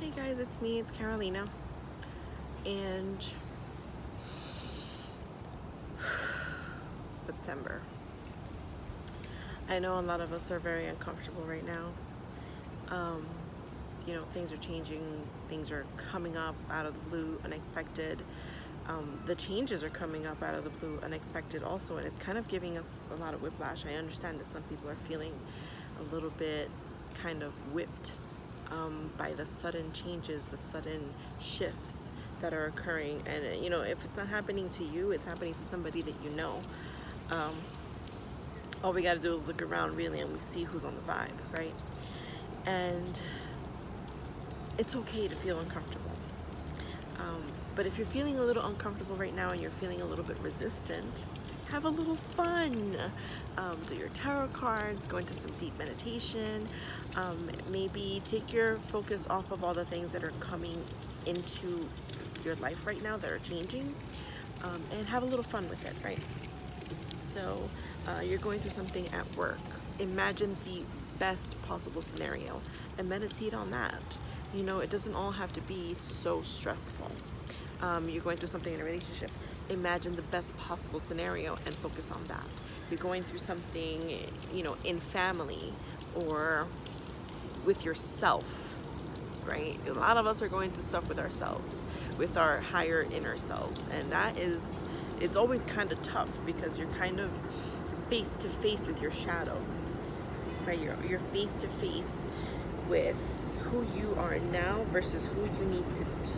Hey guys, it's me, it's Carolina, and September. I know a lot of us are very uncomfortable right now. Um, things are changing, things are coming up out of the blue, unexpected. The changes are coming up out of the blue, unexpected also, and it's kind of giving us a lot of whiplash. I understand that some people are feeling a little bit kind of whipped by the sudden changes, the sudden shifts that are occurring. And if it's not happening to you, it's happening to somebody that you know. All we got to do is look around really, and we see who's on the vibe, right? And it's okay to feel uncomfortable. But if you're feeling a little uncomfortable right now and you're feeling a little bit resistant, have a little fun. Do your tarot cards, go into some deep meditation. Maybe take your focus off of all the things that are coming into your life right now that are changing, and have a little fun with it, right? So you're going through something at work. Imagine the best possible scenario and meditate on that. It doesn't all have to be so stressful. You're going through something in a relationship. Imagine the best possible scenario and focus on that. You're going through something, in family or with yourself, right? A lot of us are going through stuff with ourselves, with our higher inner selves. And it's always kind of tough because you're kind of face to face with your shadow, right? You're face to face with who you are now versus who you need to be.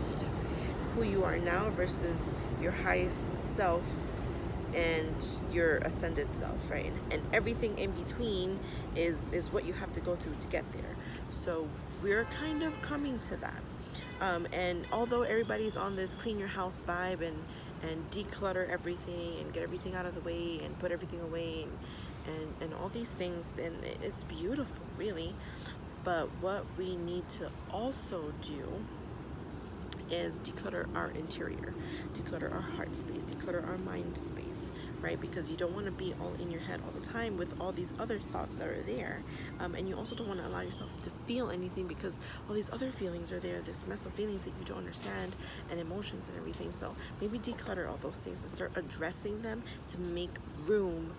Who you are now versus your highest self and your ascended self, right? And everything in between is what you have to go through to get there. So we're kind of coming to that. And although everybody's on this clean your house vibe and declutter everything and get everything out of the way and put everything away and all these things, then it's beautiful, really. But what we need to also do is declutter our interior, declutter our heart space, declutter our mind space, right? Because you don't want to be all in your head all the time with all these other thoughts that are there. And you also don't want to allow yourself to feel anything because all these other feelings are there, this mess of feelings that you don't understand and emotions and everything. So maybe declutter all those things and start addressing them to make room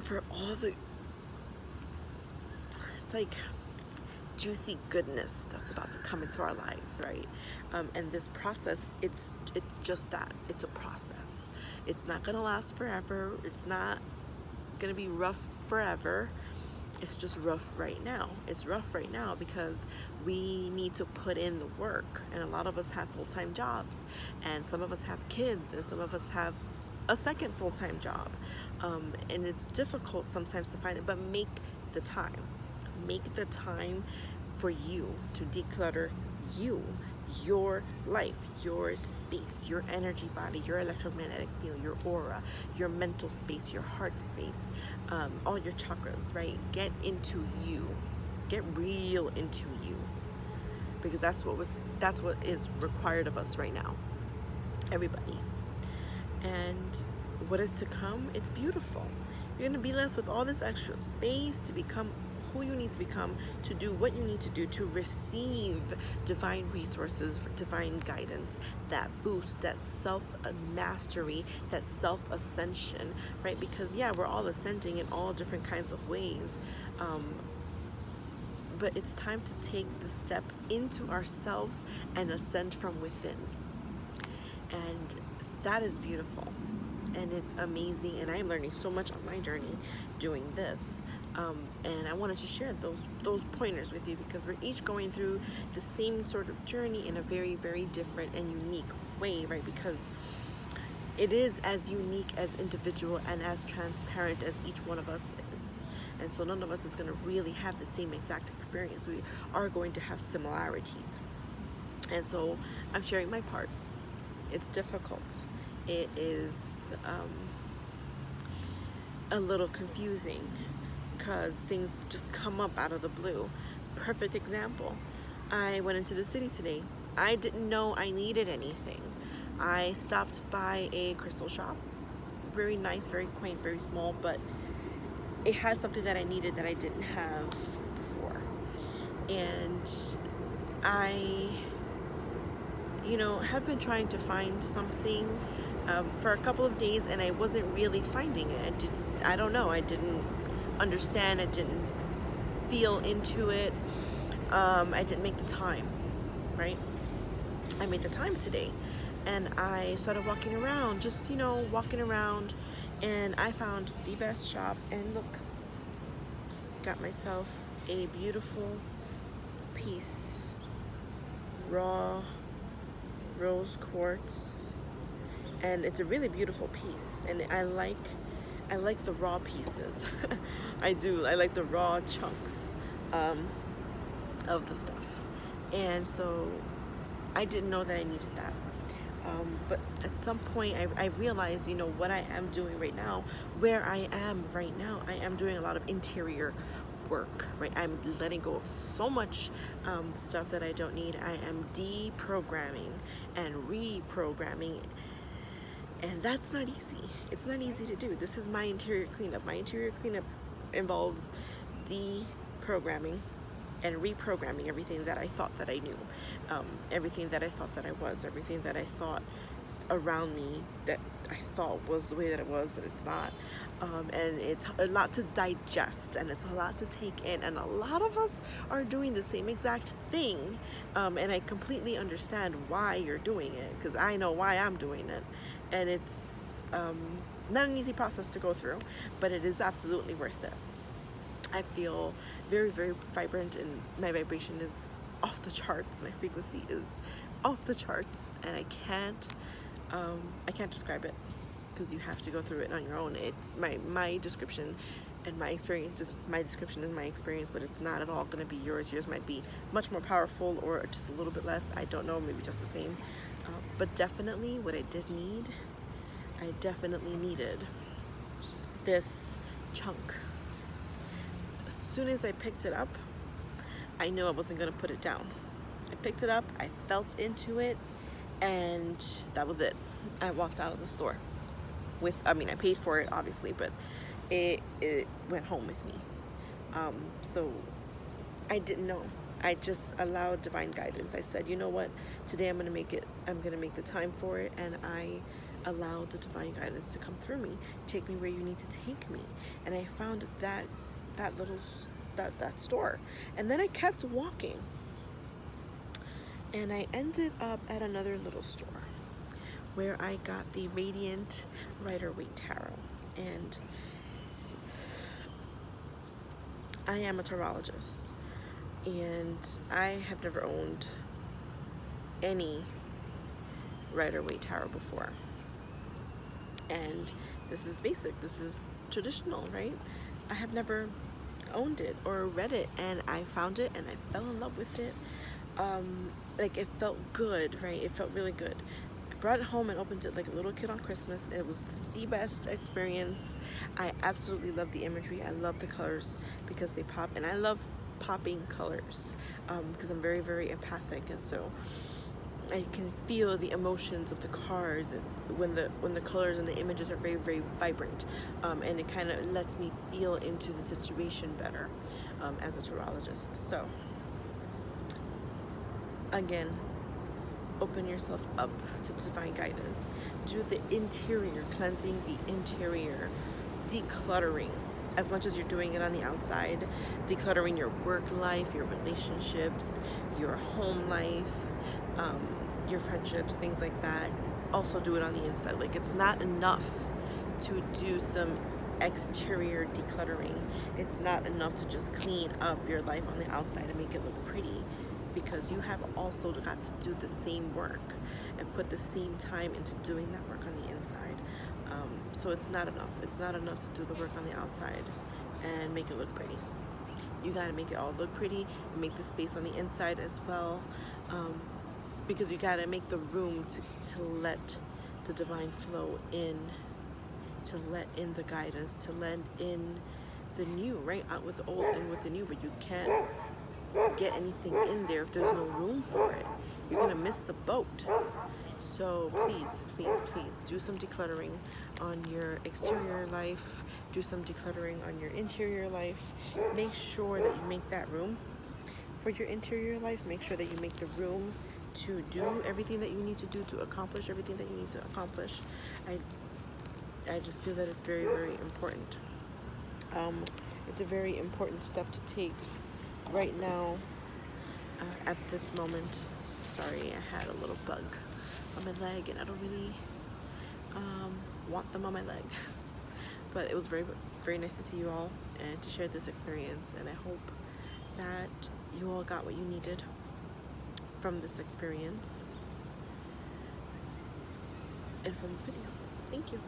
for all the, it's like juicy goodness that's about to come into our lives, right? And this process, it's just that. It's a process. It's not gonna last forever. It's not gonna be rough forever. It's just rough right now. It's rough right now because we need to put in the work, and a lot of us have full-time jobs, and some of us have kids, and some of us have a second full-time job, and it's difficult sometimes to find it, but make the time. Make the time for you to declutter you, your life, your space, your energy body, your electromagnetic field, your aura, your mental space, your heart space, all your chakras, right? Get into you. Get real into you. Because that's what is required of us right now. Everybody. And what is to come, it's beautiful. You're going to be left with all this extra space to become who you need to become, to do what you need to do, to receive divine resources, divine guidance, that boost, that self-mastery, that self-ascension, right? Because yeah, we're all ascending in all different kinds of ways, but it's time to take the step into ourselves and ascend from within. And that is beautiful, and it's amazing, and I am learning so much on my journey doing this. And I wanted to share those pointers with you because we're each going through the same sort of journey in a very, very different and unique way, right? Because it is as unique as individual and as transparent as each one of us is. And so none of us is going to really have the same exact experience. We are going to have similarities. And so I'm sharing my part. It's difficult. It is a little confusing, because things just come up out of the blue. Perfect example. I went into the city today. I didn't know I needed anything. I stopped by a crystal shop. Very nice, very quaint, very small, but it had something that I needed that I didn't have before. And I, have been trying to find something for a couple of days, and I wasn't really finding it. I don't know. I didn't understand. I didn't feel into it. I didn't make the time, right? I made the time today, and I started walking around, just walking around, and I found the best shop. And look, got myself a beautiful piece, raw rose quartz, and it's a really beautiful piece. And I like the raw pieces. I do. I like the raw chunks of the stuff, and so I didn't know that I needed that. But at some point I realized, what I am doing right now, where I am right now, I am doing a lot of interior work, right? I'm letting go of so much stuff that I don't need. I am deprogramming and reprogramming, and that's not easy. It's not easy to do. This is my interior cleanup. My interior cleanup involves deprogramming and reprogramming everything that I thought that I knew, everything that I thought that I was, everything that I thought around me that I thought was the way that it was, but it's not. And it's a lot to digest, and it's a lot to take in, and a lot of us are doing the same exact thing, and I completely understand why you're doing it, because I know why I'm doing it, and it's not an easy process to go through, but it is absolutely worth it. I feel very, very vibrant, and my vibration is off the charts. My frequency is off the charts, and I can't describe it, because you have to go through it on your own. It's my description and my experience is my description is my experience, but it's not at all going to be yours. Yours might be much more powerful, or just a little bit less. I don't know, maybe just the same. But definitely, what I did need, I definitely needed this chunk. As soon as I picked it up, I knew I wasn't going to put it down. I picked it up, I felt into it, and that was it. I walked out of the store I paid for it, obviously, but it went home with me. So I didn't know. I just allowed divine guidance. I said, you know what? Today I'm going to make the time for it, and I allowed the divine guidance to come through me. Take me where you need to take me. And I found that store. And then I kept walking, and I ended up at another little store where I got the Radiant Rider-Waite Tarot. And I am a tarologist, and I have never owned any Rider-Waite Tarot before. And this is basic, this is traditional, right? I have never owned it or read it, and I found it and I fell in love with it. It felt good, right? It felt really good. I brought it home and opened it like a little kid on Christmas. It was the best experience. I absolutely love the imagery. I love the colors because they pop, and I love popping colors because I'm very, very empathic, and so I can feel the emotions of the cards, and when the colors and the images are very, very vibrant, and it kind of lets me feel into the situation better as a tarologist. So again, open yourself up to divine guidance. Do the interior cleansing, the interior decluttering, as much as you're doing it on the outside. Decluttering your work life, your relationships, your home life, your friendships, things like that. Also do it on the inside. Like, it's not enough to do some exterior decluttering. It's not enough to just clean up your life on the outside and make it look pretty, because you have also got to do the same work and put the same time into doing that work on the inside. So it's not enough. It's not enough to do the work on the outside and make it look pretty. You got to make it all look pretty and make the space on the inside as well, because you got to make the room to let the divine flow in, to let in the guidance, to let in the new, right? Out with the old, in with the new, but you can't get anything in there if there's no room for it. You're gonna miss the boat. So please, please, please do some decluttering on your exterior life. Do some decluttering on your interior life. Make sure that you make that room for your interior life. Make sure that you make the room to do everything that you need to do, to accomplish everything that you need to accomplish. I just feel that it's very, very important. It's a very important step to take right now, at this moment. Sorry, I had a little bug on my leg, and I don't really want them on my leg. But it was very, very nice to see you all and to share this experience, and I hope that you all got what you needed from this experience and from the video. Thank you.